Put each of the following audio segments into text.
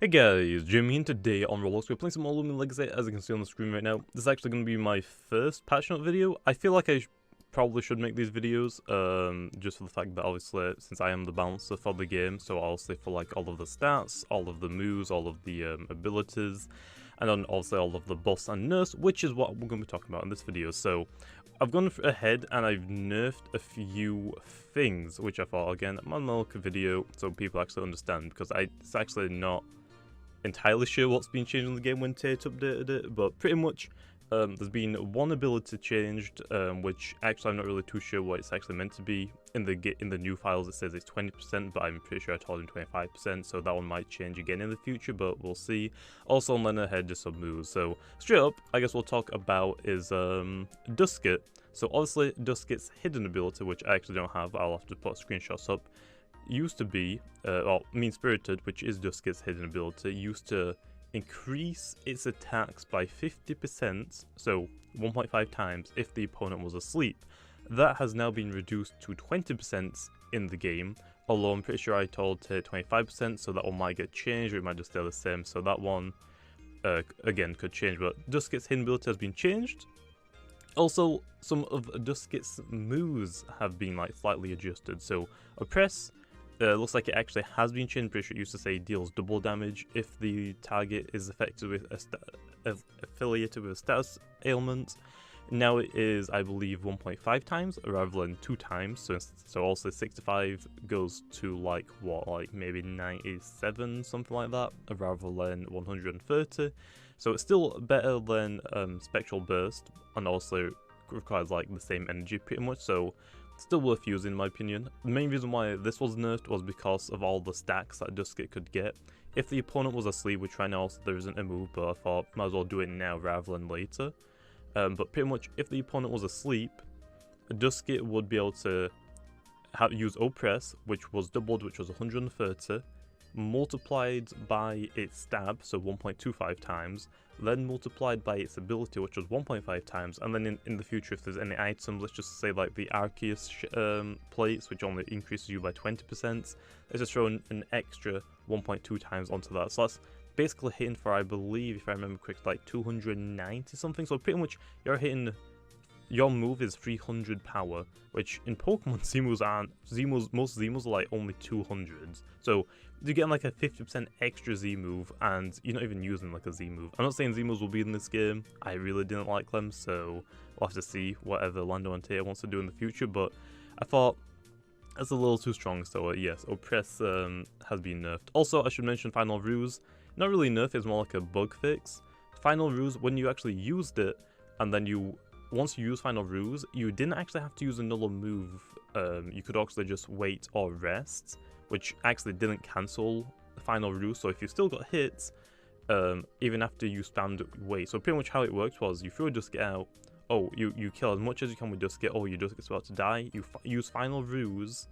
Hey guys, Jimmy, and today on Roblox we're playing some more Loomian Legacy. As you can see on the screen right now, this is actually going to be my first patch note video. I feel like I probably should make these videos, just for the fact that obviously, since I am the bouncer for the game, so obviously for like all of the stats, all of the moves, all of the abilities, and then also all of the buffs and nerfs, which is what we're going to be talking about in this video. So I've gone ahead and I've nerfed a few things, which I thought, again, I'm gonna make a video so people actually understand, because it's actually not entirely sure what's been changed in the game when Tate updated it, but pretty much there's been one ability changed, which actually I'm not really too sure what it's actually meant to be. In the new files it says it's 20%, but I'm pretty sure I told him 25%, so that one might change again in the future, but we'll see. Also, on ahead just some moves. So straight up, I guess we'll talk about is Dusket. So obviously Dusket's hidden ability, which I actually don't have, I'll have to put screenshots up, used to be, Mean-Spirited, which is Dusket's hidden ability, used to increase its attacks by 50%, so 1.5 times if the opponent was asleep. That has now been reduced to 20% in the game, although I'm pretty sure I told to 25%, so that one might get changed, or it might just stay the same, so that one, again, could change, but Dusket's hidden ability has been changed. Also, some of Dusket's moves have been like slightly adjusted, so Oppress, looks like it actually has been changed. Pretty sure it used to say deals double damage if the target is affected with affiliated with a status ailment. Now it is, I believe, 1.5 times rather than 2 times. So also 65 goes to like what, like maybe 97, something like that, rather than 130. So it's still better than Spectral Burst, and also requires like the same energy pretty much. So still worth using in my opinion. The main reason why this was nerfed was because of all the stacks that Dusket could get. If the opponent was asleep, which right now also there isn't a move, but I thought might as well do it now rather than later. But pretty much if the opponent was asleep, Dusket would be able to use Oppress, which was doubled, which was 130, multiplied by its stab, so 1.25 times, then multiplied by its ability, which was 1.5 times, and then in the future, if there's any items, let's just say like the Arceus plates, which only increases you by 20%, let's just throw an extra 1.2 times onto that. So that's basically hitting for, I believe, if I remember correctly, like 290 something, so pretty much you're hitting. Your move is 300 power, which in Pokemon Z-moves aren't. Most Z-moves are like only 200s. So you're getting like a 50% extra Z-move, and you're not even using like a Z-move. I'm not saying Z-moves will be in this game. I really didn't like them, so we'll have to see whatever Lando and Taya wants to do in the future. But I thought that's a little too strong, so yes, Oppress has been nerfed. Also, I should mention Final Ruse. Not really nerf, it's more like a bug fix. Final Ruse, when you actually used it, and then once you use Final Ruse, you didn't actually have to use another move. You could actually just wait or rest, which actually didn't cancel the Final Ruse. So if you still got hits, even after you spammed wait. So pretty much how it worked was you threw a Dusket out. Oh, you kill as much as you can with Dusket. Oh, your Dusket's about to die. You use Final Ruse.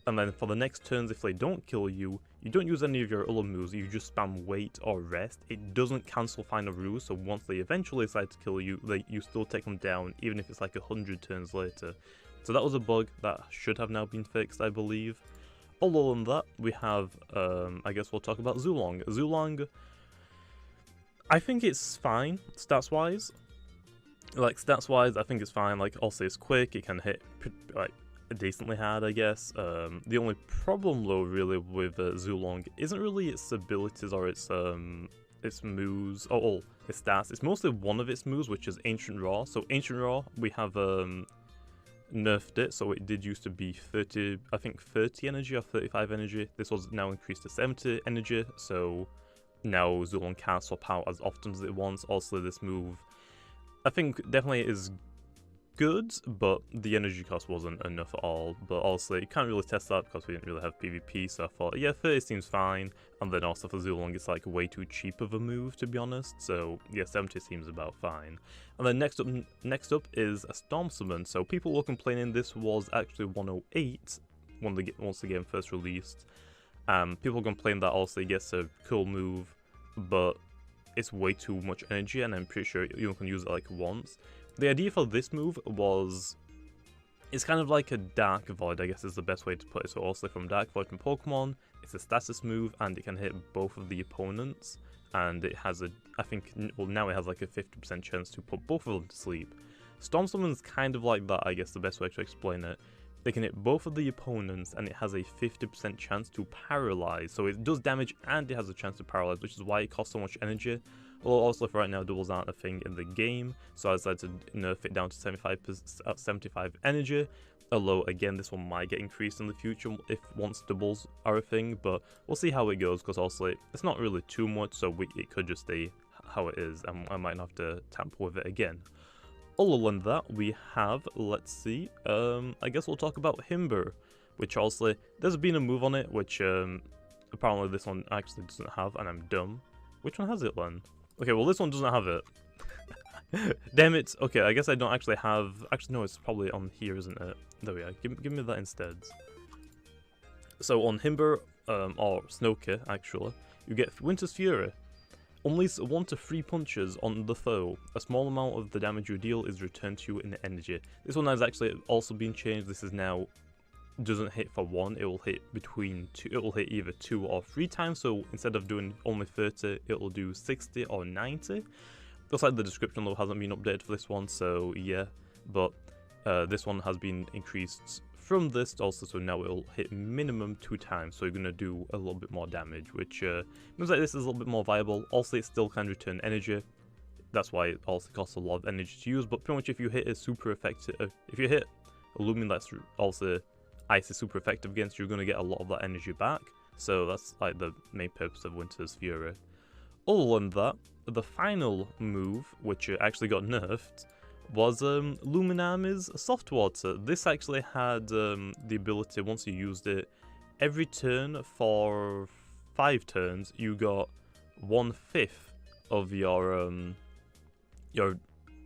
And then for the next turns, if they don't kill you, you don't use any of your other moves, you just spam wait or rest. It doesn't cancel Final Ruse, so once they eventually decide to kill you, you still take them down, even if it's like 100 turns later. So that was a bug that should have now been fixed, I believe. Other than that, we have, I guess we'll talk about Zhulong. Zhulong, I think it's fine, stats-wise. Like, stats-wise, I think it's fine. Like, also it's quick, it can hit, like, decently hard, I guess. The only problem though really with Zhulong isn't really its abilities or its moves or its stats. It's mostly one of its moves, which is Ancient Raw. So Ancient Raw, we have nerfed it, so it did used to be 30, I think 30 energy or 35 energy. This was now increased to 70 energy, so now Zhulong can't swap out as often as it wants. Also, this move, I think definitely is good, but the energy cost wasn't enough at all. But also, you can't really test that because we didn't really have PvP, so I thought, yeah, 30 seems fine. And then also for Zhulong, it's like way too cheap of a move, to be honest. So yeah, 70 seems about fine. And then next up is a Storm Summon. So people were complaining this was actually 108 once the game first released. People complained that also it gets a cool move, but it's way too much energy, and I'm pretty sure you can use it like once. The idea for this move was It's kind of like a Dark Void, I guess is the best way to put it. So also from Dark Void from Pokemon, it's a status move, and it can hit both of the opponents, and it has a, I think, well, now it has like a 50% chance to put both of them to sleep. Storm Summon's kind of like that, I guess, the best way to explain it. They can hit both of the opponents, and it has a 50% chance to paralyze. So it does damage, and it has a chance to paralyze, which is why it costs so much energy. Although also for right now, doubles aren't a thing in the game, so I decided to nerf it down to 75 energy. Although again, this one might get increased in the future if once doubles are a thing, but we'll see how it goes, because also it's not really too much, so it could just stay how it is, and I might have to tamper with it again. Other than that, we have, let's see, I guess we'll talk about Heber, which also, there's been a move on it, which apparently this one actually doesn't have, and I'm dumb. Which one has it then? Okay, well this one doesn't have it. Damn it. Okay, I guess I don't actually have, actually no, it's probably on here, isn't it? There we are, give me that instead. So on Heber, or Snoker actually, you get Winter's Fury. Unleash 1 to 3 punches on the foe. A small amount of the damage you deal is returned to you in energy. This one has actually also been changed. This is now doesn't hit for 1. It will hit between 2. It will hit either 2 or 3 times. So instead of doing only 30, it will do 60 or 90. Looks like the description though hasn't been updated for this one. So yeah, but this one has been increased from this also, so now it'll hit minimum 2 times, so you're going to do a little bit more damage, which means like this is a little bit more viable. Also, it still can return energy, that's why it also costs a lot of energy to use, but pretty much if you hit a super effective, if you hit a Loomian that's also ice is super effective against, you're going to get a lot of that energy back, so that's like the main purpose of Winter's Fury. Other than that, the final move, which actually got nerfed, was Luminami's Soft Water. This actually had the ability, once you used it, every turn for 5 turns, you got 1/5 of your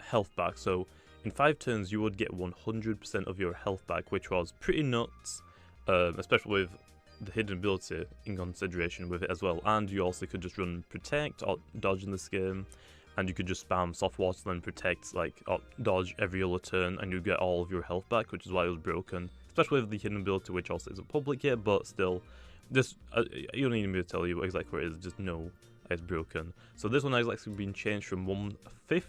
health back. So in 5 turns, you would get 100% of your health back, which was pretty nuts, especially with the hidden ability in consideration with it as well. And you also could just run Protect or Dodge in this game. And you could just spam Soft Water, then Protect, like, dodge every other turn, and you get all of your health back, which is why it was broken. Especially with the hidden ability, which also isn't public yet, but still, just, you don't need me to tell you exactly what it is, just know it's broken. So this one has actually been changed from 1/5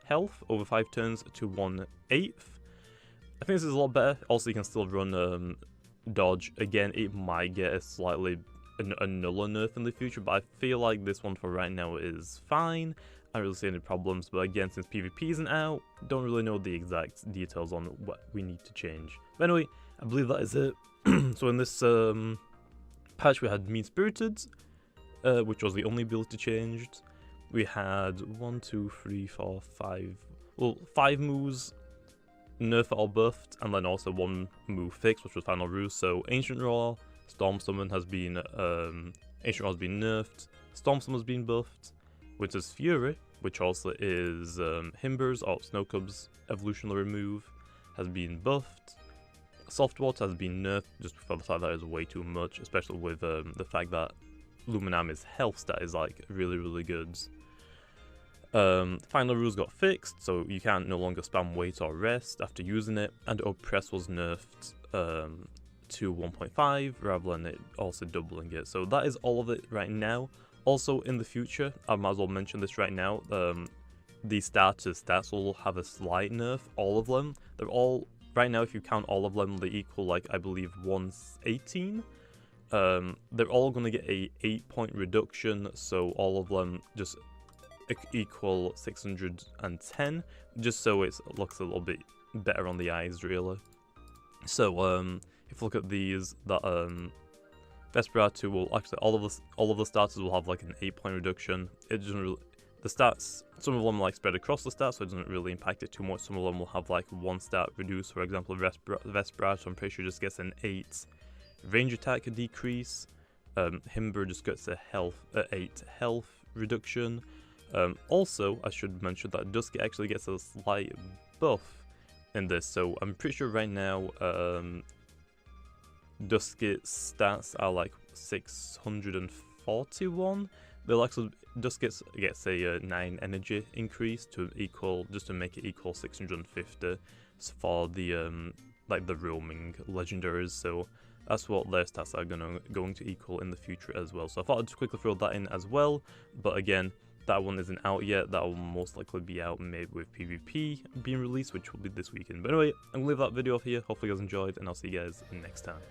health over 5 turns to 1/8. I think this is a lot better. Also, you can still run dodge. Again, it might get a slightly another nerf in the future, but I feel like this one for right now is fine. I don't really see any problems, but again, since PvP isn't out, don't really know the exact details on what we need to change. But anyway, I believe that is it. So in this patch we had Mean Spirited, which was the only ability changed. We had 1, 2, 3, 4, 5, well, 5 moves nerfed or buffed, and then also 1 move fixed, which was Final Ruse. So Ancient Roar, Storm Summon has been Ancient Roar has been nerfed, Storm Summon has been buffed. Winter's Fury, which also is Heber's or Snowcub's evolutionary move, has been buffed. Soft Water has been nerfed just for the fact that it's way too much, especially with the fact that Luminami's health stat is like really good. Final Rules got fixed, so you can't no longer spam wait or rest after using it, and Oppress was nerfed to 1.5 rather than it also doubling it. So that is all of it right now. Also, in the future, I might as well mention this right now, the starters stats will have a slight nerf, all of them. They're all, right now if you count all of them, they equal like, I believe, 118. They're all going to get a 8-point reduction, so all of them just equal 610, just so it looks a little bit better on the eyes, really. So, if you look at these, that Vesperatu will actually all of the starters will have like an 8-point reduction. It doesn't really, the stats, some of them like spread across the stats, so it doesn't really impact it too much. Some of them will have like 1 stat reduced. For example, Vesperatu, I'm pretty sure just gets an 8 range attack decrease. Heber just gets a 8 health reduction. Also, I should mention that Dusky actually gets a slight buff in this. So I'm pretty sure right now Dusky's stats are like 641. They'll actually Dusky gets a 9 energy increase to equal, just to make it equal 650 for the like the roaming legendaries. So that's what their stats are going to equal in the future as well. So I thought I'd just quickly throw that in as well, but again, that one isn't out yet. That will most likely be out maybe with PvP being released, which will be this weekend. But anyway, I'm going to leave that video off here. Hopefully you guys enjoyed, and I'll see you guys next time.